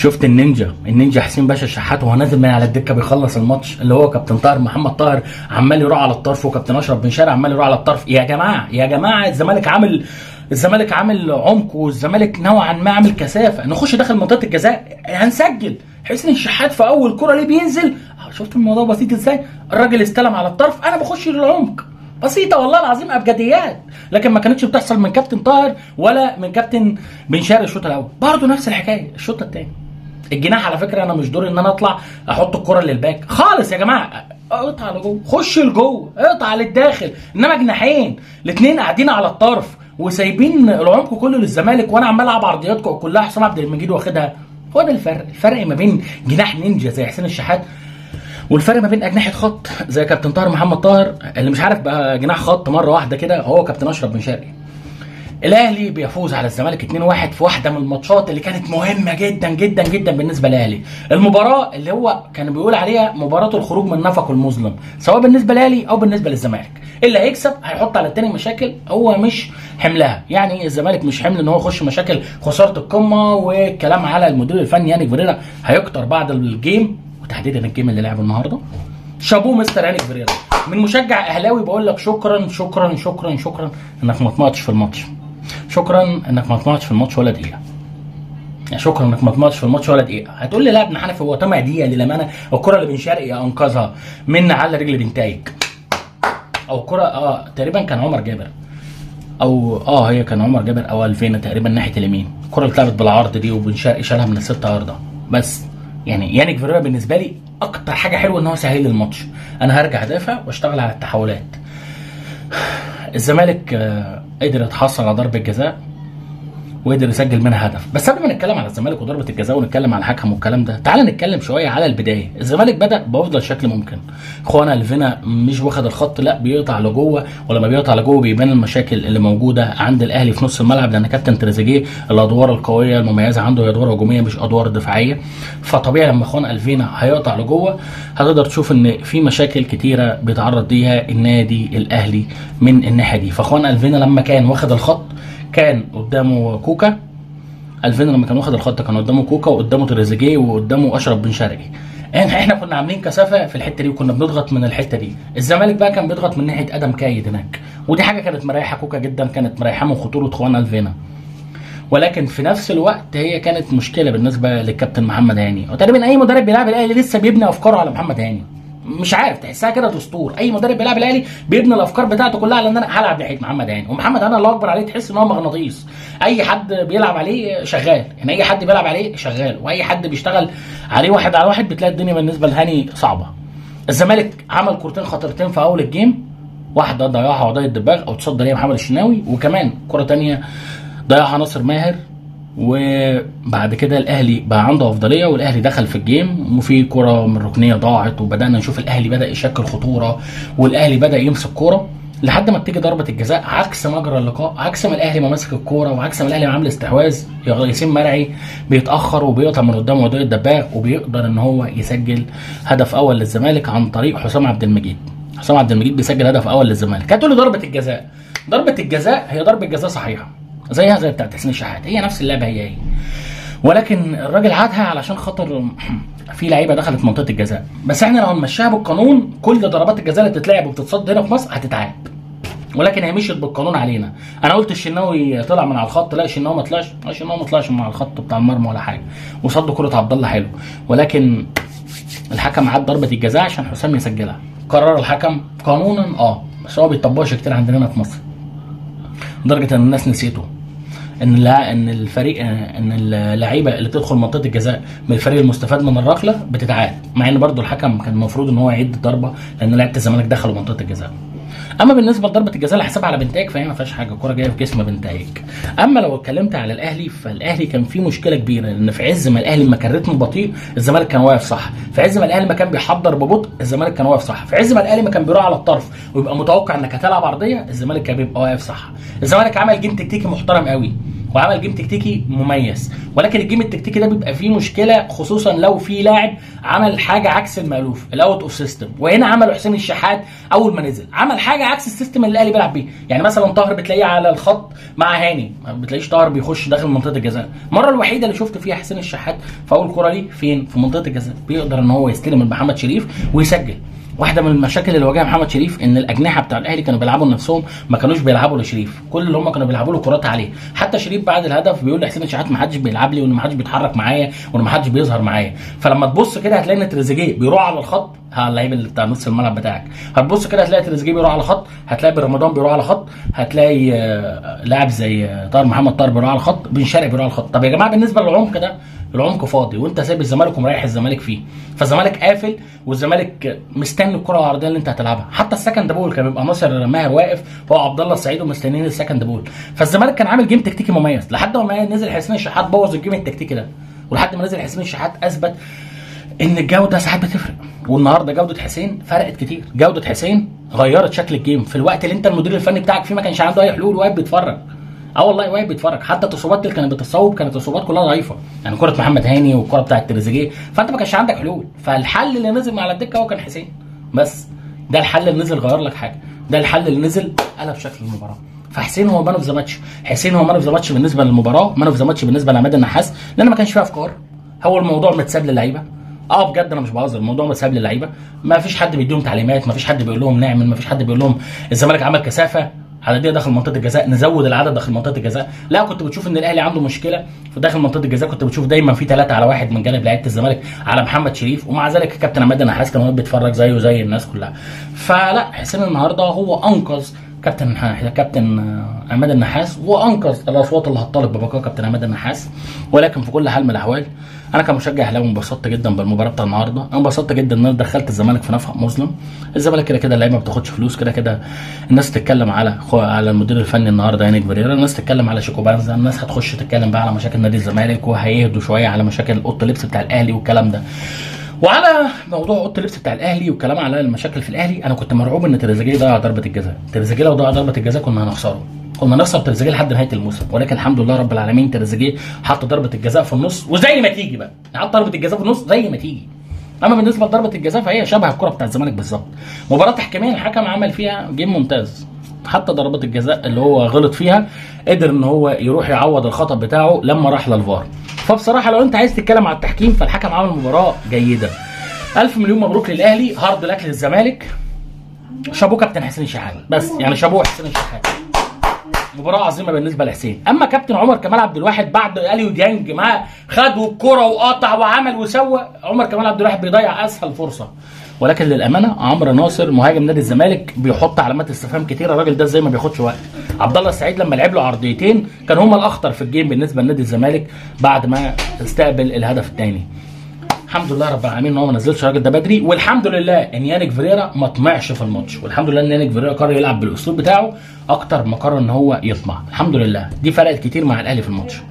شفت النينجا حسين باشا الشحات وهو نازل من على الدكه بيخلص الماتش، اللي هو كابتن طاهر محمد طاهر عمال يروح على الطرف وكابتن اشرف بن شرقي عمال يروح على الطرف. يا جماعه الزمالك عامل عمق، والزمالك نوعا ما عامل كثافه، نخش داخل منطقه الجزاء هنسجل. حسين الشحات في اول كره ليه بينزل، شفت الموضوع بسيط ازاي؟ الراجل استلم على الطرف، انا بخش للعمق. بسيطه والله العظيم، ابجديات، لكن ما كانتش بتحصل من كابتن طاهر ولا من كابتن بن شرقي الشوط الاول. برضه نفس الحكايه الشوط الثاني. الجناح على فكره انا مش دوري ان انا اطلع احط الكره للباك خالص يا جماعه، اقطع لجوه، خش لجوه، اقطع للداخل. انما جناحين الاثنين قاعدين على الطرف وسايبين العمق كله للزمالك، وانا عمال العب عرضيات كلها حسام عبد المجيد واخدها. هو ده الفرق ما بين جناح نينجا زي حسين الشحات والفرق ما بين اجنحه خط زي كابتن طاهر محمد طاهر، اللي مش عارف بقى جناح خط مره واحده كده، هو كابتن اشرف بن شرقي. الاهلي بيفوز على الزمالك 2-1 في واحده من الماتشات اللي كانت مهمه جدا جدا جدا بالنسبه للاهلي. المباراه اللي هو كان بيقول عليها مباراه الخروج من نفق المظلم، سواء بالنسبه للاهلي او بالنسبه للزمالك. اللي هيكسب هيحط على التاني مشاكل هو مش حملها، يعني الزمالك مش حمل ان هو يخش مشاكل خساره القمه، والكلام على المدير الفني يانيك فيريرا هيكتر بعد الجيم، وتحديدا الجيم اللي لعبه النهارده. شابوه مستر يانيك فيريرا. من مشجع اهلاوي بقول لك شكرا شكرا شكرا شكرا انك ما طمعتش في الماتش. شكرا انك ما طمعتش في الماتش ولا دقيقه. يعني شكرا انك ما طمعتش في الماتش ولا دقيقه. هتقول لي لا ابن حنفي هو طمع دقيقه للامانه، الكره اللي بن شرقي انقذها من على رجل بنتايج، او كره تقريبا كان عمر جابر، او هي كان عمر جابر او الفينا تقريبا ناحيه اليمين، الكره اللي اتلعبت بالعرض دي وبن شرقي شالها من ال6 ياردة. بس يعني يانيك فيريرا بالنسبه لي اكتر حاجه حلوه ان هو سهل الماتش. انا هرجع ادافع واشتغل على التحولات. الزمالك قدر يتحصل على ضربه جزاء وقدر يسجل منها هدف. بس قبل ما نتكلم على الزمالك وضربه الجزاء ونتكلم على الحكم والكلام ده، تعال نتكلم شويه على البدايه. الزمالك بدا بافضل شكل ممكن. اخوانا الفينا مش واخد الخط، لا بيقطع لجوه، ولما بيقطع لجوه بيبان المشاكل اللي موجوده عند الاهلي في نص الملعب، لان كابتن تريزيجيه الادوار القويه المميزه عنده هي ادوار هجوميه مش ادوار دفاعيه. فطبيعي لما اخوانا الفينا هيقطع لجوه هتقدر تشوف ان في مشاكل كتيره بيتعرض ليها النادي الاهلي من الناحيه دي. فاخوانا الفينا لما كان واخد الخط كان قدامه كوكا. الفينا لما كان واخد الخط كان قدامه كوكا وقدامه تريزيجيه وقدامه اشرف بن شرقي. احنا كنا عاملين كثافه في الحته دي وكنا بنضغط من الحته دي. الزمالك بقى كان بيضغط من ناحيه ادم كايد هناك، ودي حاجه كانت مريحه كوكا جدا، كانت مريحه من خطوره اخوانا الفينا. ولكن في نفس الوقت هي كانت مشكله بالنسبه للكابتن محمد هاني، وتقريبا اي مدرب بيلعب الاهلي لسه بيبني افكاره على محمد هاني. مش عارف تحسها كده دستور، اي مدرب بيلعب الاهلي بيبني الافكار بتاعته كلها على ان انا هلعب ناحيه محمد هاني، ومحمد هاني الله اكبر عليه تحس ان هو مغناطيس، اي حد بيلعب عليه شغال، يعني اي حد بيلعب عليه شغال، واي حد بيشتغل عليه واحد على واحد بتلاقي الدنيا بالنسبه لهاني صعبه. الزمالك عمل كورتين خطرتين في اول الجيم، واحده ضيعها وضيع الدباغ او تصدى ليها محمد الشناوي، وكمان كره ثانيه ضيعها ناصر ماهر. وبعد كده الاهلي بقى عنده افضليه والاهلي دخل في الجيم، وفي كره من الركنيه ضاعت، وبدانا نشوف الاهلي بدا يشكل خطوره والاهلي بدا يمسك كوره لحد ما بتيجي ضربه الجزاء. عكس مجرى اللقاء، عكس ما الاهلي ما ماسك الكوره وعكس ما الاهلي ما عامل استحواذ، ياسين مرعي بيتاخر وبيقطع من قدامه وضيع الدباغ وبيقدر ان هو يسجل هدف اول للزمالك عن طريق حسام عبد المجيد. حسام عبد المجيد بيسجل هدف اول للزمالك. هتقول لي ضربه الجزاء، ضربه الجزاء هي ضربه جزاء صحيحه زيها زي بتاعت حسين الشحات، هي نفس اللعبه هي، ولكن الراجل عادها علشان خاطر في لعيبه دخلت منطقه الجزاء. بس احنا لو هنمشيها بالقانون كل ضربات الجزاء اللي بتتلعب وبتتصد هنا في مصر هتتعاد، ولكن هي مشيت بالقانون علينا. انا قلت الشناوي طلع من على الخط، لا الشناوي ما طلعش، الشناوي ما طلعش من على الخط بتاع المرمى ولا حاجه، وصد كره عبد الله حلو، ولكن الحكم عاد ضربه الجزاء عشان حسام يسجلها. قرر الحكم قانونا بس هو بيطبقش كتير عندنا هنا في مصر، لدرجه ان الناس نسيته ان الفريق ان اللعيبه اللي بتدخل منطقه الجزاء من الفريق المستفاد من الركله بتتعاد، مع ان برده الحكم كان المفروض ان هو يعيد الضربه لان لعيبه الزمالك دخلوا منطقه الجزاء. اما بالنسبه لضربه الجزاء اللي حسبها على بنتايج فهي ما فيهاش حاجه، الكوره جايه في جسم بنتايج. اما لو اتكلمت على الاهلي فالاهلي كان فيه مشكله كبيره، لان في عز ما الاهلي ما كان رتمه بطيء الزمالك كان واقف صح، في عز ما الاهلي ما كان بيحضر ببطء الزمالك كان واقف صح، في عز ما الاهلي ما كان بيروح على الطرف ويبقى متوقع انك هتلعب عرضيه الزمالك كان بيبقى واقف صح. الزمالك عمل جيم تكتيكي محترم قوي، وعمل جيم تكتيكي مميز، ولكن الجيم التكتيكي ده بيبقى فيه مشكله، خصوصا لو في لاعب عمل حاجه عكس المالوف، الاوت اوف سيستم. وهنا عمل حسين الشحات اول ما نزل عمل حاجه عكس السيستم اللي الاهلي بيلعب بيه. يعني مثلا طاهر بتلاقيه على الخط مع هاني، ما بتلاقيش طاهر بيخش داخل منطقه الجزاء. المره الوحيده اللي شفت فيها حسين الشحات في اول كوره ليه فين؟ في منطقه الجزاء، بيقدر ان هو يستلم من محمد شريف ويسجل. واحده من المشاكل اللي واجهها محمد شريف ان الاجنحه بتاع الاهلي كانوا بيلعبوا لنفسهم، ما كانوش بيلعبوا لشريف، كل اللي هم كانوا بيلعبوا له كرات عليه. حتى شريف بعد الهدف بيقول لحسين الشحات ما حدش بيلعب لي، وان ما حدش بيتحرك معايا، وان ما حدش بيظهر معايا. فلما تبص كده هتلاقي ان تريزيجيه بيروح على الخط، اللعيب اللي بتاع نص الملعب بتاعك، هتبص كده هتلاقي تريزيجيه بيروح على خط، هتلاقي بن رمضان بيروح على خط، هتلاقي لاعب زي طاهر محمد طاهر بيروح على خط، بن شرقي بيروح على خط. طب يا جماعه بالنسبه للعمق ده، العمق فاضي وانت سايب الزمالك ومريح الزمالك فيه، فالزمالك قافل والزمالك مستني الكره العرضيه اللي انت هتلعبها. حتى السكند بول كان بيبقى ناصر ماهر واقف هو عبد الله السعيد ومستنيين السكند بول. فالزمالك كان عامل جيم تكتيكي مميز لحد ما نزل حسين الشحات بوظ الجيم التكتيكي ده، ولحد ما نزل حسين الشحات اثبت ان الجوده ساعات بتفرق. والنهارده جوده حسين فرقت كتير، جوده حسين غيرت شكل الجيم في الوقت اللي انت المدير الفني بتاعك فيه ما كانش عنده اي حلول، واقف بيتفرج. والله واقف بيتفرج. حتى التصويبات اللي كانت بتصوب كانت التصويبات كلها ضعيفه، يعني كره محمد هاني والكره بتاعت تريزيجيه، فانت ما كانش عندك حلول. فالحل اللي نزل على الدكه هو كان حسين بس. ده الحل اللي نزل غير لك حاجه، ده الحل اللي نزل قلب شكل المباراه. فحسين هو مان اوف ذا ماتش، حسين هو مان اوف ذا ماتش بالنسبه للمباراه، مان اوف ذا ماتش بالنسبه لعماد النحاس، لان ما كانش فيها افكار. هو الموضوع متساب للعيبه. بجد انا مش بهزر، الموضوع متساب للعيبه، ما فيش حد بيديهم تعليمات، ما فيش حد بيقول لهم نعمل، ما فيش حد بيقول لهم الزمالك عمل كثافه عدديه داخل منطقه الجزاء نزود العدد داخل منطقه الجزاء. لا، كنت بتشوف ان الاهلي عنده مشكله في داخل منطقه الجزاء، كنت بتشوف دايما في 3 على 1 من جانب لعيبه الزمالك على محمد شريف، ومع ذلك الكابتن عماد النحاس كان واقف بيتفرج زيه زي الناس كلها. فلا، حسين النهارده هو انقذ كابتن عماد النحاس، وانقذ الاصوات اللي هتطالب ببقاء كابتن عماد النحاس. ولكن في كل حال من الاحوال انا كمشجع اهلاوي انبسطت جدا بالمباراه بتاع النهارده، انا انبسطت جدا ان انا دخلت الزمالك في نفق مظلم. الزمالك كده كده اللعيبه ما بتاخدش فلوس، كده كده الناس تتكلم على المدير الفني النهارده يانيك فيريرا، الناس تتكلم على شيكو بانزا، الناس هتخش تتكلم بقى على مشاكل نادي الزمالك، وهيهدوا شويه على مشاكل اوضه اللبس بتاع الاهلي والكلام ده. وعلى موضوع اوضه اللبس بتاع الاهلي والكلام على المشاكل في الاهلي، انا كنت مرعوب ان تريزيجيه يضيع ضربه الجزاء. تريزيجيه لو ضيع ضربه الجزاء كنا هنخسره، كنا نخسر تريزيجيه لحد نهايه الموسم. ولكن الحمد لله رب العالمين تريزيجيه حط ضربه الجزاء في النص، وزي ما تيجي بقى حط ضربه الجزاء في النص زي ما تيجي. اما بالنسبه لضربه الجزاء فهي شبه الكره بتاع الزمالك بالظبط. مباراه تحكيميا الحكم عمل فيها جيم ممتاز، حتى ضربات الجزاء اللي هو غلط فيها قدر ان هو يروح يعوض الخطا بتاعه لما راح للفار. فبصراحه لو انت عايز تتكلم على التحكيم فالحكم عمل مباراه جيده. الف مليون مبروك للاهلي، هارد لك للزمالك، شابوه كابتن حسين الشحات، بس يعني شابوه حسين الشحات، مباراه عظيمه بالنسبه لحسين. اما كابتن عمر كمال عبد الواحد بعد اليو ديانج معاه خد الكره وقطع وعمل وسوى، عمر كمال عبد الواحد بيضيع اسهل فرصه. ولكن للامانه عمرو ناصر مهاجم نادي الزمالك بيحط علامات استفهام كتيره، الراجل ده ازاي ما بياخدش وقت. عبد الله السعيد لما لعب له عرضيتين كان هما الاخطر في الجيم بالنسبه لنادي الزمالك بعد ما استقبل الهدف الثاني. الحمد لله رب العالمين ان هو ما نزلش الراجل ده بدري، والحمد لله ان يانيك فيريرا ما طمعش في الماتش، والحمد لله ان يانيك فيريرا قرر يلعب بالاسلوب بتاعه اكتر ما قرر ان هو يطمع. الحمد لله دي فرقت كتير مع الاهلي في الماتش.